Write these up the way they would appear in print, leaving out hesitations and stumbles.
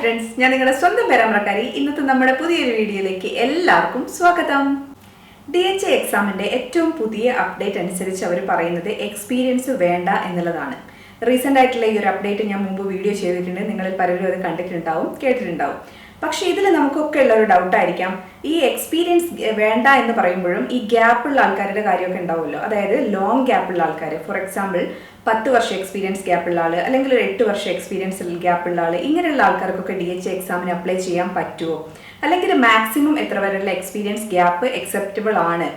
friends, ഞാൻ നിങ്ങളുടെ സ്വന്തം പെരാമ്പ്രക്കാരി. ഇന്നത്തെ നമ്മുടെ പുതിയൊരു വീഡിയോയിലേക്ക് എല്ലാവർക്കും സ്വാഗതം. DHA എക്സാമിന്റെ ഏറ്റവും പുതിയ അപ്ഡേറ്റ് അനുസരിച്ച് അവർ പറയുന്നത് എക്സ്പീരിയൻസ് വേണ്ട എന്നുള്ളതാണ്. റീസെന്റ് ആയിട്ടുള്ള ഈ ഒരു അപ്ഡേറ്റ് ഞാൻ മുമ്പ് വീഡിയോ ചെയ്തിട്ടുണ്ട്. നിങ്ങളിൽ പലരും അത് കണ്ടിട്ടുണ്ടാവും, കേട്ടിട്ടുണ്ടാവും. പക്ഷേ ഇതിൽ നമുക്കൊക്കെ ഉള്ള ഒരു ഡൗട്ടായിരിക്കാം, ഈ എക്സ്പീരിയൻസ് വേണ്ട എന്ന് പറയുമ്പോഴും ഈ ഗ്യാപ്പുള്ള ആൾക്കാരുടെ കാര്യമൊക്കെ ഉണ്ടാവുമല്ലോ. അതായത് ലോങ് ഗ്യാപ്പുള്ള ആൾക്കാർ, ഫോർ എക്സാമ്പിൾ 10 വർഷം എക്സ്പീരിയൻസ് ഗ്യാപ്പുള്ള ആൾ, അല്ലെങ്കിൽ ഒരു 8 വർഷം എക്സ്പീരിയൻസ് ഗ്യാപ്പുള്ള ആൾ, ഇങ്ങനെയുള്ള ആൾക്കാർക്കൊക്കെ DHA എക്സാമിന് അപ്ലൈ ചെയ്യാൻ പറ്റുമോ? അല്ലെങ്കിൽ മാക്സിമം എത്ര വരെയുള്ള എക്സ്പീരിയൻസ് ഗ്യാപ്പ് അക്സെപ്റ്റബിൾ ആണ്?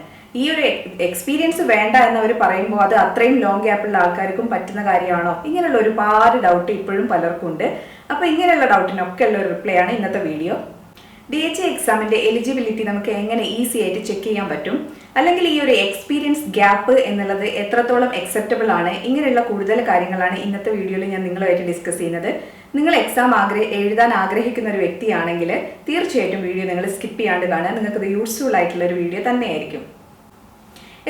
ഈ ഒരു എക്സ്പീരിയൻസ് വേണ്ട എന്നവർ പറയുമ്പോൾ അത് അത്രയും ലോങ് ഗ്യാപ്പുള്ള ആൾക്കാർക്കും പറ്റുന്ന കാര്യമാണോ? ഇങ്ങനെയുള്ള ഒരുപാട് ഡൗട്ട് ഇപ്പോഴും പലർക്കും ഉണ്ട്. അപ്പോൾ ഇങ്ങനെയുള്ള ഡൗട്ടിനൊക്കെ ഉള്ള ഒരു റിപ്ലൈ ആണ് ഇന്നത്തെ വീഡിയോ. DHA എക്സാമിന്റെ എലിജിബിലിറ്റി നമുക്ക് എങ്ങനെ ഈസി ആയിട്ട് ചെക്ക് ചെയ്യാൻ പറ്റും, അല്ലെങ്കിൽ ഈ ഒരു എക്സ്പീരിയൻസ് ഗ്യാപ്പ് എന്നുള്ളത് എത്രത്തോളം അക്സെപ്റ്റബിൾ ആണ്, ഇങ്ങനെയുള്ള കൂടുതൽ കാര്യങ്ങളാണ് ഇന്നത്തെ വീഡിയോയിൽ ഞാൻ നിങ്ങളുമായിട്ട് ഡിസ്കസ് ചെയ്യുന്നത്. നിങ്ങൾ എക്സാം എഴുതാൻ ആഗ്രഹിക്കുന്ന ഒരു വ്യക്തിയാണെങ്കിൽ തീർച്ചയായിട്ടും വീഡിയോ നിങ്ങൾ സ്കിപ്പ് ചെയ്യാണ്ട് കാണുക. നിങ്ങൾക്കത് യൂസ്ഫുൾ ആയിട്ടുള്ള ഒരു വീഡിയോ തന്നെയായിരിക്കും.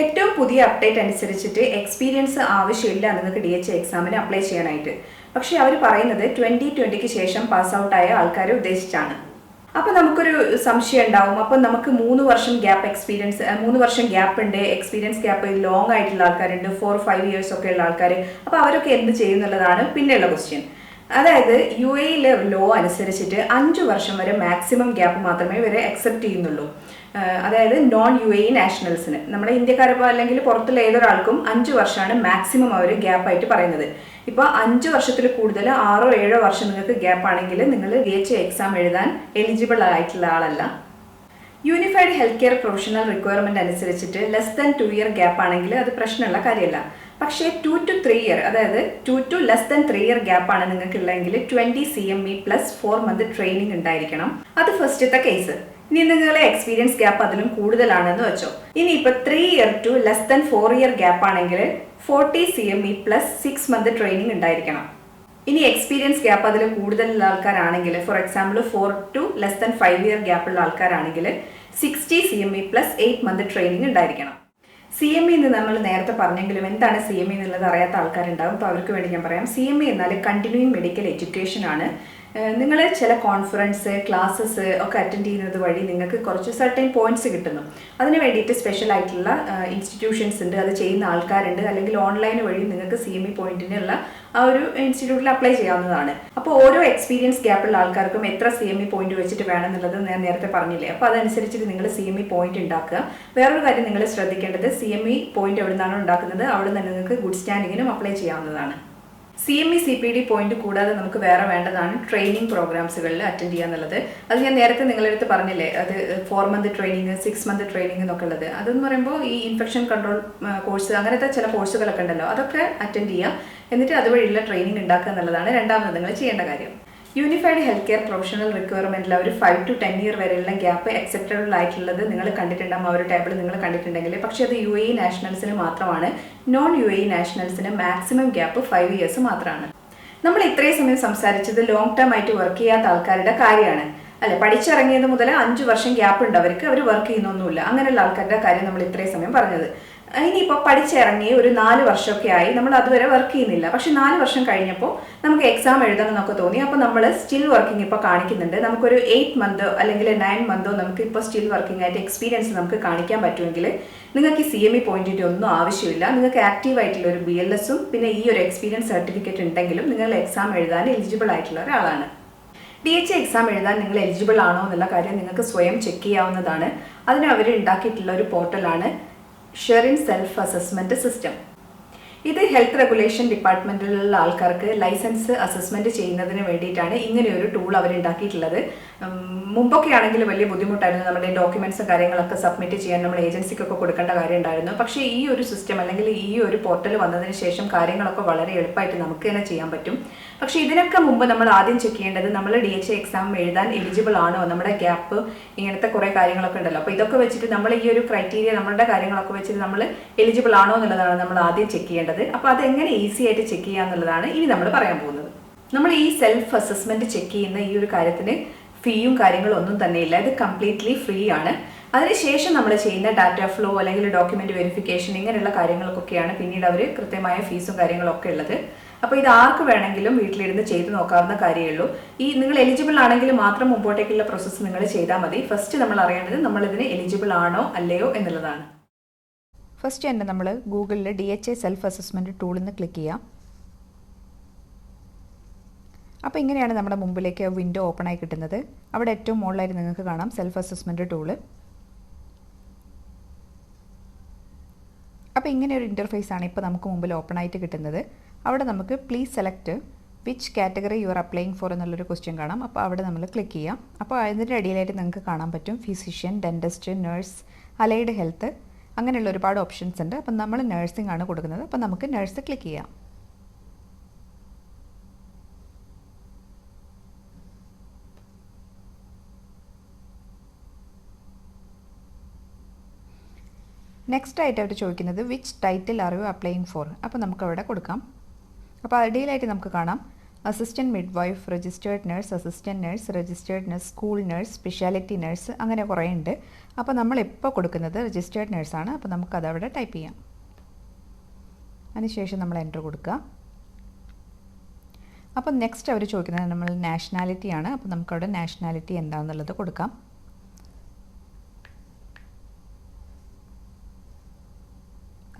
ഏറ്റവും പുതിയ അപ്ഡേറ്റ് അനുസരിച്ചിട്ട് എക്സ്പീരിയൻസ് ആവശ്യമില്ല നിങ്ങൾക്ക് DHA എക്സാമിന് അപ്ലൈ ചെയ്യാനായിട്ട്. പക്ഷേ അവർ പറയുന്നത് 2020 ശേഷം പാസ് ഔട്ട് ആയ ആൾക്കാരെ ഉദ്ദേശിച്ചാണ്. അപ്പോൾ നമുക്കൊരു സംശയം ഉണ്ടാവും, അപ്പോൾ നമുക്ക് 3 വർഷം ഗ്യാപ്പ് എക്സ്പീരിയൻസ്, 3 വർഷം ഗ്യാപ്പ് ഉണ്ട്, എക്സ്പീരിയൻസ് ഗ്യാപ്പ് ലോങ് ആയിട്ടുള്ള ആൾക്കാരുണ്ട്, 4-5 ഇയേഴ്സ് ഒക്കെ ഉള്ള ആൾക്കാർ, അപ്പോൾ അവരൊക്കെ എന്ത് ചെയ്യുന്നുള്ളതാണ് പിന്നെയുള്ള ക്വസ്റ്റ്യൻ. അതായത് UAE ലോ അനുസരിച്ചിട്ട് 5 വർഷം വരെ മാക്സിമം ഗ്യാപ്പ് മാത്രമേ ഇവരെ അക്സെപ്റ്റ് ചെയ്യുന്നുള്ളൂ. അതായത് നോൺ UAE നാഷണൽസിന്, നമ്മുടെ ഇന്ത്യക്കാരപ്പോൾ അല്ലെങ്കിൽ പുറത്തുള്ള ഏതൊരാൾക്കും 5 വർഷമാണ് മാക്സിമം അവർ ഗ്യാപ്പായിട്ട് പറയുന്നത്. ഇപ്പോൾ 5 വർഷത്തിൽ കൂടുതൽ 6-7 വർഷം നിങ്ങൾക്ക് ഗ്യാപ്പ് ആണെങ്കിൽ നിങ്ങൾ DHA എക്സാം എഴുതാൻ എലിജിബിൾ ആയിട്ടുള്ള ആളല്ല. Unified health care professional requirement അനുസരിച്ചിട്ട് ലെസ് ദാൻ 2 ഇയർ ഗ്യാപ്പ് ആണെങ്കിൽ അത് പ്രശ്നമുള്ള കാര്യമല്ല. പക്ഷേ 2 to 3 ഇയർ, അതായത് 2 to less than 3 year gap ആണ് നിങ്ങൾക്ക് ഉള്ളതെങ്കിൽ 20 CME പ്ലസ് 4 മന്ത് ട്രെയിനിങ് ഉണ്ടായിരിക്കണം. അത് ഫസ്റ്റത്തെ കേസ്. ഇനി നിങ്ങളെ എക്സ്പീരിയൻസ് ഗ്യാപ്പ് അതിലും കൂടുതലാണെന്ന് വെച്ചോ. ഇനിയിപ്പോൾ 3 year to less than 4 year gap ആണെങ്കിൽ 40 CME പ്ലസ് 6 മന്ത് ട്രെയിനിങ് ഉണ്ടായിരിക്കണം. ഇനി എക്സ്പീരിയൻസ് ഗ്യാപ്പ് അതിൽ കൂടുതലുള്ള ആൾക്കാരാണെങ്കിൽ, for example 4 to less than 5 year ഗ്യാപ്പുള്ള ആൾക്കാരാണെങ്കിൽ 60 CME പ്ലസ് 8 മന്ത് ട്രെയിനിങ് ഉണ്ടായിരിക്കണം. CME എന്ന് നമ്മൾ നേരത്തെ പറഞ്ഞെങ്കിലും എന്താണ് CME എന്നുള്ളത് അറിയാത്ത ആൾക്കാരുണ്ടാവും. അപ്പോൾ അവർക്ക് വേണ്ടി ഞാൻ പറയാം. CME എന്നാൽ കണ്ടിന്യൂയിങ് മെഡിക്കൽ എഡ്യൂക്കേഷൻ ആണ്. നിങ്ങൾ ചില കോൺഫറൻസ്, ക്ലാസ്സസ് ഒക്കെ അറ്റൻഡ് ചെയ്യുന്നത് വഴി നിങ്ങൾക്ക് കുറച്ച് സർട്ടൻ പോയിന്റ്സ് കിട്ടുന്നു. അതിന് വേണ്ടിയിട്ട് സ്പെഷ്യൽ ആയിട്ടുള്ള ഇൻസ്റ്റിറ്റ്യൂഷൻസ് ഉണ്ട്, അത് ചെയ്യുന്ന ആൾക്കാരുണ്ട്. അല്ലെങ്കിൽ ഓൺലൈൻ വഴി നിങ്ങൾക്ക് CME പോയിന്റിനുള്ള ആ ഒരു ഇൻസ്റ്റിറ്റ്യൂട്ടിൽ അപ്ലൈ ചെയ്യാവുന്നതാണ്. അപ്പോൾ ഓരോ എക്സ്പീരിയൻസ് ഗ്യാപ്പുള്ള ആൾക്കാർക്കും എത്ര CME പോയിന്റ് വെച്ചിട്ട് വേണമെന്നുള്ളത് ഞാൻ നേരത്തെ പറഞ്ഞില്ലേ. അപ്പോൾ അതനുസരിച്ചിട്ട് നിങ്ങൾ CME പോയിന്റ് ഉണ്ടാക്കുക. വേറൊരു കാര്യം നിങ്ങൾ ശ്രദ്ധിക്കേണ്ടത്, CME പോയിന്റ് എവിടെ നിന്നാണോ ഉണ്ടാക്കുന്നത് അവിടെ നിന്ന് നിങ്ങൾക്ക് ഗുഡ് സ്റ്റാൻഡിങ്ങിനും അപ്ലൈ ചെയ്യാവുന്നതാണ്. CME CPD പോയിന്റ് കൂടാതെ നമുക്ക് വേറെ വേണ്ടതാണ് ട്രെയിനിങ് പ്രോഗ്രാംസുകളിൽ അറ്റൻഡ് ചെയ്യുക എന്നുള്ളത്. അത് ഞാൻ നേരത്തെ നിങ്ങളടുത്ത് പറഞ്ഞില്ലേ, അത് 4 മന്ത് ട്രെയിനിങ്, 6 മന്ത് ട്രെയിനിങ് എന്നൊക്കെ ഉള്ളത്. അതെന്ന് പറയുമ്പോൾ ഈ ഇൻഫെക്ഷൻ കൺട്രോൾ കോഴ്സ്, അങ്ങനത്തെ ചില കോഴ്സുകളൊക്കെ ഉണ്ടല്ലോ, അതൊക്കെ അറ്റൻഡ് ചെയ്യുക. എന്നിട്ട് അതുവഴിയുള്ള ട്രെയിനിങ് ഉണ്ടാക്കുക എന്നുള്ളതാണ് രണ്ടാമത് നിങ്ങൾ ചെയ്യേണ്ട കാര്യം. യൂണിഫൈഡ് ഹെൽത്ത് കെയർ പ്രൊഫഷണൽ റിക്വയർമെന്റിൽ ഒരു 5 to 10 ഇയർ വരെയുള്ള ഗ്യാപ്പ് അക്സെപ്റ്റബിൾ ആയിട്ടുള്ളത് നിങ്ങൾ കണ്ടിട്ടുണ്ടാകും. ആ ഒരു ടേബിൾ നിങ്ങൾ കണ്ടിട്ടുണ്ടെങ്കിൽ. പക്ഷേ അത് UAE നാഷണൽസിന് മാത്രമാണ്. നോൺ UAE നാഷണൽസിന് മാക്സിമം ഗ്യാപ്പ് 5 ഇയേഴ്സ് മാത്രമാണ്. നമ്മൾ ഇത്രയും സമയം സംസാരിച്ചത് ലോങ് ടേം ആയിട്ട് വർക്ക് ചെയ്യാത്ത ആൾക്കാരുടെ കാര്യമാണ്, അല്ലെ? പഠിച്ചിറങ്ങിയത് മുതൽ 5 വർഷം ഗ്യാപ്പ് ഉണ്ട് അവർക്ക്, അവർ വർക്ക് ചെയ്യുന്നൊന്നുമില്ല. അങ്ങനെയുള്ള ആൾക്കാരുടെ കാര്യം നമ്മൾ ഇത്രയും സമയം പറഞ്ഞത്. ഇനിയിപ്പോൾ പഠിച്ചിറങ്ങി ഒരു 4 വർഷമൊക്കെ ആയി, നമ്മൾ അതുവരെ വർക്ക് ചെയ്യുന്നില്ല. പക്ഷെ 4 വർഷം കഴിഞ്ഞപ്പോൾ നമുക്ക് എക്സാം എഴുതണം എന്നൊക്കെ തോന്നി. അപ്പോൾ നമ്മൾ സ്റ്റിൽ വർക്കിംഗ് ഇപ്പോൾ കാണിക്കുന്നുണ്ട്. നമുക്കൊരു 8 മന്തോ അല്ലെങ്കിൽ 9 മന്തോ നമുക്ക് ഇപ്പോൾ സ്റ്റിൽ വർക്കിംഗ് ആയിട്ട് എക്സ്പീരിയൻസ് നമുക്ക് കാണിക്കാൻ പറ്റുമെങ്കിൽ നിങ്ങൾക്ക് ഈ CME പോയിന്റിൻ്റെ ഒന്നും ആവശ്യമില്ല. നിങ്ങൾക്ക് ആക്റ്റീവ് ആയിട്ടുള്ള ഒരു BLSഉം പിന്നെ ഈ ഒരു എക്സ്പീരിയൻസ് സർട്ടിഫിക്കറ്റ് ഉണ്ടെങ്കിലും നിങ്ങൾ എക്സാം എഴുതാൻ എലിജിബിൾ ആയിട്ടുള്ള ഒരാളാണ്. DHA എക്സാം എഴുതാൻ നിങ്ങൾ എലിജിബിൾ ആണോ എന്നുള്ള കാര്യം നിങ്ങൾക്ക് സ്വയം ചെക്ക് ചെയ്യാവുന്നതാണ്. അതിന് അവർ ഉണ്ടാക്കിയിട്ടുള്ള ഒരു പോർട്ടലാണ് ഷെറിൻ സെൽഫ് അസസ്മെന്റ് സിസ്റ്റം. ഇത് ഹെൽത്ത് റെഗുലേഷൻ ഡിപ്പാർട്ട്മെന്റിലുള്ള ആൾക്കാർക്ക് ലൈസൻസ് അസസ്മെന്റ് ചെയ്യുന്നതിന് വേണ്ടിയിട്ടാണ് ഇങ്ങനെയൊരു ടൂൾ അവരുണ്ടാക്കിയിട്ടുള്ളത്. മുമ്പൊക്കെ ആണെങ്കിൽ വലിയ ബുദ്ധിമുട്ടായിരുന്നു, നമ്മുടെ ഡോക്യുമെന്റ്സും കാര്യങ്ങളൊക്കെ സബ്മിറ്റ് ചെയ്യാൻ നമ്മൾ ഏജൻസിക്കൊക്കെ കൊടുക്കേണ്ട കാര്യം ഉണ്ടായിരുന്നു. പക്ഷേ ഈ ഒരു സിസ്റ്റം അല്ലെങ്കിൽ ഈ ഒരു പോർട്ടൽ വന്നതിന് ശേഷം കാര്യങ്ങളൊക്കെ വളരെ എളുപ്പമായിട്ട് നമുക്ക് തന്നെ ചെയ്യാൻ പറ്റും. പക്ഷേ ഇതിനൊക്കെ മുമ്പ് നമ്മൾ ആദ്യം ചെക്ക് ചെയ്യേണ്ടത് നമ്മൾ DHA എക്സാം എഴുതാൻ എലിജിബിൾ ആണോ, നമ്മുടെ ഗ്യാപ്പ്, ഇങ്ങനത്തെ കുറേ കാര്യങ്ങളൊക്കെ ഉണ്ടല്ലോ. അപ്പോൾ ഇതൊക്കെ വെച്ചിട്ട് നമ്മൾ ഈ ഒരു ക്രൈറ്റീരിയ, നമ്മുടെ കാര്യങ്ങളൊക്കെ വെച്ചിട്ട് നമ്മൾ എലിജിബിൾ ആണോ എന്നുള്ളതാണ് നമ്മൾ ആദ്യം ചെക്ക് ചെയ്യേണ്ടത്. അപ്പോൾ അതെങ്ങനെ ഈസി ആയിട്ട് ചെക്ക് ചെയ്യുക എന്നുള്ളതാണ് ഇനി നമ്മൾ പറയാൻ പോകുന്നത്. നമ്മൾ ഈ സെൽഫ് അസസ്മെന്റ് ചെക്ക് ചെയ്യുന്ന ഈ ഒരു കാര്യത്തിന് ഫീയും കാര്യങ്ങളും ഒന്നും തന്നെയില്ല. ഇത് കംപ്ലീറ്റ്ലി ഫ്രീ ആണ്. അതിനുശേഷം നമ്മൾ ചെയ്യുന്ന ഡാറ്റ ഫ്ലോ അല്ലെങ്കിൽ ഡോക്യുമെന്റ് വെരിഫിക്കേഷൻ, ഇങ്ങനെയുള്ള കാര്യങ്ങൾക്കൊക്കെയാണ് പിന്നീട് അവർ കൃത്യമായ ഫീസും കാര്യങ്ങളൊക്കെ ഉള്ളത്. അപ്പോൾ ഇത് ആർക്ക് വേണമെങ്കിലും വീട്ടിലിരുന്ന് ചെയ്ത് നോക്കാവുന്ന കാര്യമേ ഉള്ളൂ. നിങ്ങൾ എലിജിബിൾ ആണെങ്കിൽ മാത്രം മുമ്പോട്ടേക്കുള്ള പ്രോസസ്സ് നിങ്ങൾ ചെയ്താൽ മതി. ഫസ്റ്റ് നമ്മൾ അറിയേണ്ടത് നമ്മളിതിന് എലിജിബിൾ ആണോ അല്ലയോ എന്നുള്ളതാണ്. ഫസ്റ്റ് തന്നെ നമ്മൾ ഗൂഗിളിൽ DHA സെൽഫ് അസസ്മെൻറ്റ് ടൂളിൽ നിന്ന് ക്ലിക്ക് ചെയ്യാം. അപ്പോൾ ഇങ്ങനെയാണ് നമ്മുടെ മുമ്പിലേക്ക് വിൻഡോ ഓപ്പൺ ആയി കിട്ടുന്നത്. അവിടെ ഏറ്റവും മുകളിലായിട്ട് നിങ്ങൾക്ക് കാണാം സെൽഫ് അസസ്മെൻറ്റ് ടൂള്. അപ്പോൾ ഇങ്ങനെ ഒരു ഇൻ്റർഫേസ് ആണ് ഇപ്പോൾ നമുക്ക് മുമ്പിൽ ഓപ്പൺ ആയിട്ട് കിട്ടുന്നത്. അവിടെ നമുക്ക് please select which category you are applying four എന്നുള്ളൊരു ക്വസ്റ്റ്യൻ കാണാം. അപ്പോൾ അവിടെ നമ്മൾ ക്ലിക്ക് ചെയ്യാം. അപ്പോൾ അതിൻ്റെ അടിയിലായിട്ട് നിങ്ങൾക്ക് കാണാൻ പറ്റും physician, dentist, nurse, allied health, അങ്ങനെയുള്ള ഒരുപാട് ഓപ്ഷൻസ് ഉണ്ട്. അപ്പം നമ്മൾ നഴ്സിംഗ് ആണ് കൊടുക്കുന്നത്. അപ്പോൾ നമുക്ക് നഴ്സ് ക്ലിക്ക് ചെയ്യാം. നെക്സ്റ്റ് ആയിട്ട് അവർ ചോദിക്കുന്നത് which title are you applying four. അപ്പോൾ നമുക്കവിടെ കൊടുക്കാം. അപ്പോൾ അടിയിലായിട്ട് നമുക്ക് കാണാം assistant mid wife, registered nurse, assistant nurse, registered nurse, school nurse, speciality nurse, അങ്ങനെ കുറേ ഉണ്ട്. അപ്പോൾ നമ്മളിപ്പോൾ കൊടുക്കുന്നത് രജിസ്റ്റേർഡ് നഴ്സാണ്. അപ്പോൾ നമുക്കതവിടെ ടൈപ്പ് ചെയ്യാം. അതിനുശേഷം നമ്മൾ എൻ്റർ കൊടുക്കുക. അപ്പോൾ നെക്സ്റ്റ് അവർ ചോദിക്കുന്നത് നമ്മൾ നാഷണാലിറ്റിയാണ്. അപ്പോൾ നമുക്കവിടെ നാഷണാലിറ്റി എന്താണെന്നുള്ളത് കൊടുക്കാം.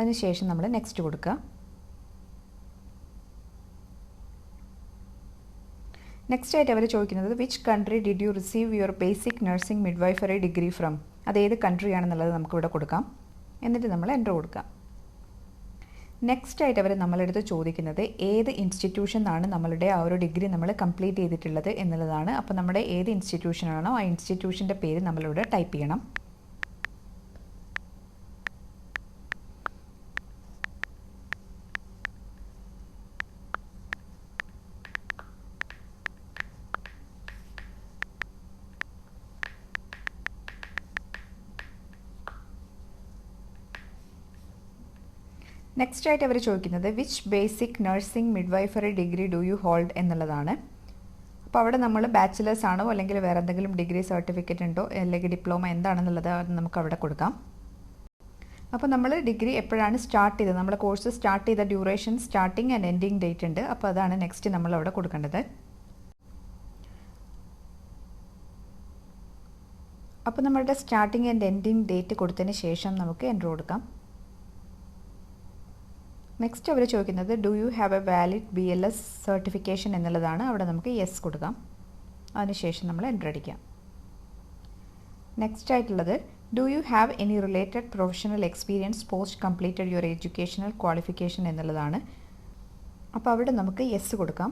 അതിനുശേഷം നമ്മൾ നെക്സ്റ്റ് കൊടുക്കുക. നെക്സ്റ്റ് ആയിട്ട് അവർ ചോദിക്കുന്നത് which country did you receive your basic nursing midwifery degree from. അത് ഏത് കൺട്രിയാണെന്നുള്ളത് നമുക്കിവിടെ കൊടുക്കാം. എന്നിട്ട് നമ്മൾ എൻ്റർ കൊടുക്കാം. നെക്സ്റ്റ് ആയിട്ട് അവർ നമ്മളെടുത്ത് ചോദിക്കുന്നത് ഏത് ഇൻസ്റ്റിറ്റ്യൂഷൻ നിന്നാണ് നമ്മളുടെ ആ ഒരു ഡിഗ്രി നമ്മൾ കംപ്ലീറ്റ് ചെയ്തിട്ടുള്ളത് എന്നുള്ളതാണ്. അപ്പോൾ നമ്മുടെ ഏത് ഇൻസ്റ്റിറ്റ്യൂഷനാണോ ആ ഇൻസ്റ്റിറ്റ്യൂഷൻ്റെ പേര് നമ്മളിവിടെ ടൈപ്പ് ചെയ്യണം. നെക്സ്റ്റ് ആയിട്ട് അവർ ചോദിക്കുന്നത് which basic nursing midwifery degree do you hold എന്നുള്ളതാണ്. അപ്പോൾ അവിടെ നമ്മൾ ബാച്ചിലേഴ്സ് ആണോ അല്ലെങ്കിൽ വേറെ എന്തെങ്കിലും ഡിഗ്രി സർട്ടിഫിക്കറ്റ് ഉണ്ടോ അല്ലെങ്കിൽ ഡിപ്ലോമ എന്താണെന്നുള്ളത് നമുക്ക് അവിടെ കൊടുക്കാം. അപ്പോൾ നമ്മൾ ഡിഗ്രി എപ്പോഴാണ് സ്റ്റാർട്ട് ചെയ്തത്, നമ്മൾ കോഴ്സ് സ്റ്റാർട്ട് ചെയ്ത duration, starting and ending date ഉണ്ട്. അപ്പോൾ അതാണ് നെക്സ്റ്റ് നമ്മൾ അവിടെ കൊടുക്കേണ്ടത്. അപ്പോൾ നമ്മളുടെ സ്റ്റാർട്ടിങ് ആൻഡ് എൻഡിങ് ഡേറ്റ് കൊടുത്തതിന് ശേഷം നമുക്ക് എൻ്റർ കൊടുക്കാം. നെക്സ്റ്റ് അവർ ചോദിക്കുന്നത് do you have A valid BLS certification എന്നുള്ളതാണ്. അവിടെ നമുക്ക് യെസ് കൊടുക്കാം. അതിനുശേഷം നമ്മൾ എൻ്റർ അടിക്കാം. നെക്സ്റ്റ് ആയിട്ടുള്ളത് do you have any related professional experience post completed your educational qualification എന്നുള്ളതാണ്. അപ്പോൾ അവിടെ നമുക്ക് യെസ് കൊടുക്കാം.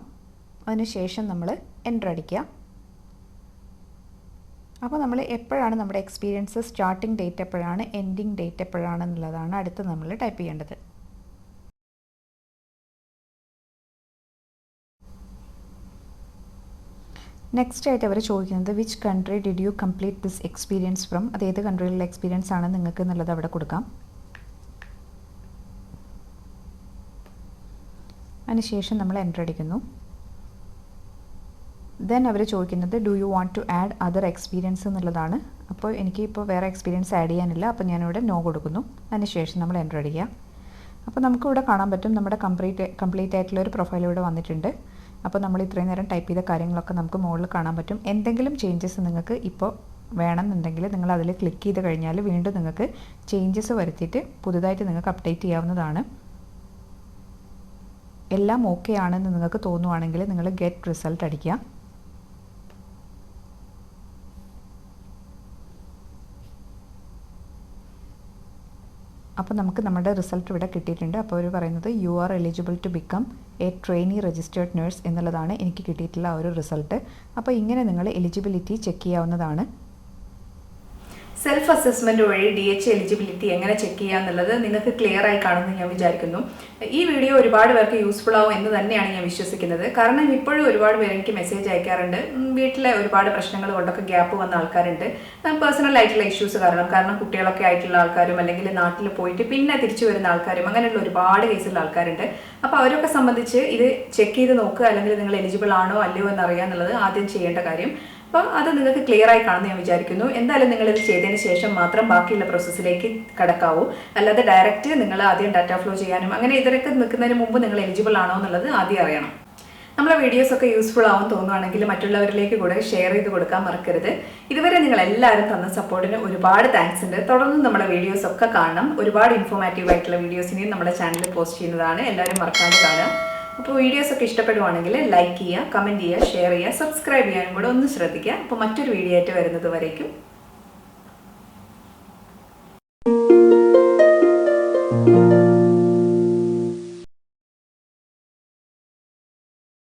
അതിനുശേഷം നമ്മൾ എൻ്റർ അടിക്കുക. അപ്പോൾ നമ്മൾ എപ്പോഴാണ് നമ്മുടെ എക്സ്പീരിയൻസ്, സ്റ്റാർട്ടിംഗ് ഡേറ്റ് എപ്പോഴാണ്, എൻഡിങ് ഡേറ്റ് എപ്പോഴാണെന്നുള്ളതാണ് അടുത്ത് നമ്മൾ ടൈപ്പ് ചെയ്യേണ്ടത്. നെക്സ്റ്റ് ആയിട്ട് അവർ ചോദിക്കുന്നത് which country did you complete this experience from. അത് ഏത് കൺട്രിയിലുള്ള എക്സ്പീരിയൻസ് ആണ് നിങ്ങൾക്ക് എന്നുള്ളത് അവിടെ കൊടുക്കാം. അതിനുശേഷം നമ്മൾ എൻ്റർ അടിക്കുന്നു. ദെൻ അവർ ചോദിക്കുന്നത് do you want to add other experience എന്നുള്ളതാണ്. അപ്പോൾ എനിക്ക് ഇപ്പോൾ വേറെ എക്സ്പീരിയൻസ് ആഡ് ചെയ്യാനില്ല. അപ്പോൾ ഞാനിവിടെ നോ കൊടുക്കുന്നു. അതിനുശേഷം നമ്മൾ എൻ്റർ അടിക്കുക. അപ്പോൾ നമുക്കിവിടെ കാണാൻ പറ്റും നമ്മുടെ കംപ്ലീറ്റ് ആയിട്ടുള്ളൊരു പ്രൊഫൈൽ ഇവിടെ വന്നിട്ടുണ്ട്. അപ്പോൾ നമ്മൾ ഇത്രയും നേരം ടൈപ്പ് ചെയ്ത കാര്യങ്ങളൊക്കെ നമുക്ക് മുകളിൽ കാണാൻ പറ്റും. എന്തെങ്കിലും ചേഞ്ചസ് നിങ്ങൾക്ക് ഇപ്പോൾ വേണമെന്നുണ്ടെങ്കിൽ നിങ്ങൾ അതിൽ ക്ലിക്ക് ചെയ്ത് കഴിഞ്ഞാൽ വീണ്ടും നിങ്ങൾക്ക് ചേഞ്ചസ് വരുത്തിയിട്ട് പുതുതായിട്ട് നിങ്ങൾക്ക് അപ്ഡേറ്റ് ചെയ്യാവുന്നതാണ്. എല്ലാം ഓക്കെ ആണെന്ന് നിങ്ങൾക്ക് തോന്നുവാണെങ്കിൽ നിങ്ങൾ ഗെറ്റ് റിസൾട്ട് അടിക്കുക. അപ്പോൾ നമുക്ക് നമ്മുടെ റിസൾട്ട് ഇവിടെ കിട്ടിയിട്ടുണ്ട്. അപ്പോൾ അവർ പറയുന്നത് you are eligible to become a trainee registered nurse എന്നുള്ളതാണ് എനിക്ക് കിട്ടിയിട്ടുള്ള ആ ഒരു റിസൾട്ട്. അപ്പോൾ ഇങ്ങനെ നിങ്ങൾ എലിജിബിലിറ്റി ചെക്ക് ചെയ്യാവുന്നതാണ്. സെൽഫ് അസസ്മെൻറ്റ് വഴി DHA എലിജിബിലിറ്റി എങ്ങനെ ചെക്ക് ചെയ്യുക എന്നുള്ളത് നിങ്ങൾക്ക് ക്ലിയർ ആയി കാണുമെന്ന് ഞാൻ വിചാരിക്കുന്നു. ഈ വീഡിയോ ഒരുപാട് പേർക്ക് യൂസ്ഫുൾ ആവും എന്ന് തന്നെയാണ് ഞാൻ വിശ്വസിക്കുന്നത്. കാരണം ഇപ്പോഴും ഒരുപാട് പേര് എനിക്ക് മെസ്സേജ് അയക്കാറുണ്ട്. വീട്ടിലെ ഒരുപാട് പ്രശ്നങ്ങൾ കൊണ്ടൊക്കെ ഗ്യാപ്പ് വന്ന ആൾക്കാരുണ്ട്. പേഴ്സണൽ ആയിട്ടുള്ള ഇഷ്യൂസ് കാരണം കുട്ടികളൊക്കെ ആയിട്ടുള്ള ആൾക്കാരും അല്ലെങ്കിൽ നാട്ടിൽ പോയിട്ട് പിന്നെ തിരിച്ചു വരുന്ന ആൾക്കാരും അങ്ങനെയുള്ള ഒരുപാട് കേസുള്ള ആൾക്കാരുണ്ട്. അപ്പോൾ അവരൊക്കെ സംബന്ധിച്ച് ഇത് ചെക്ക് ചെയ്ത് നോക്കുക, അല്ലെങ്കിൽ നിങ്ങൾ എലിജിബിൾ ആണോ അല്ലയോ എന്നറിയാന്നുള്ളത് ആദ്യം ചെയ്യേണ്ട കാര്യം. അപ്പോൾ അത് നിങ്ങൾക്ക് ക്ലിയർ ആയി കാണുമെന്ന് ഞാൻ വിചാരിക്കുന്നു. എന്തായാലും നിങ്ങളിത് ചെയ്തതിന് ശേഷം മാത്രം ബാക്കിയുള്ള പ്രോസസ്സിലേക്ക് കടക്കാവൂ. അല്ലാതെ ഡയറക്റ്റ് നിങ്ങൾ ആദ്യം ഡാറ്റ ഫ്ലോ ചെയ്യാനും അങ്ങനെ ഇതിലൊക്കെ നിൽക്കുന്നതിന് മുമ്പ് നിങ്ങൾ എലിജിബിൾ ആണോ എന്നുള്ളത് ആദ്യം അറിയണം. നമ്മളെ വീഡിയോസൊക്കെ യൂസ്ഫുൾ ആവും തോന്നുകയാണെങ്കിൽ മറ്റുള്ളവരിലേക്ക് കൂടെ ഷെയർ ചെയ്ത് കൊടുക്കാൻ മറക്കരുത്. ഇതുവരെ നിങ്ങൾ എല്ലാവരും തന്ന സപ്പോർട്ടിന് ഒരുപാട് താങ്ക്സ് ഉണ്ട്. തുടർന്ന് നമ്മുടെ വീഡിയോസ് ഒക്കെ കാണണം. ഒരുപാട് ഇൻഫോർമാറ്റീവ് ആയിട്ടുള്ള വീഡിയോസിനെയും നമ്മുടെ ചാനലിൽ പോസ്റ്റ് ചെയ്യുന്നതാണ്. എല്ലാവരും മറക്കാതെ കാണുക. അപ്പോൾ വീഡിയോസൊക്കെ ഇഷ്ടപ്പെടുവാണെങ്കിൽ ലൈക്ക് ചെയ്യുക, കമൻറ്റ് ചെയ്യുക, ഷെയർ ചെയ്യുക, സബ്സ്ക്രൈബ് ചെയ്യാനും കൂടെ ഒന്ന് ശ്രദ്ധിക്കുക. അപ്പോൾ മറ്റൊരു വീഡിയോ ആയിട്ട് വരുന്നത് വരേക്കും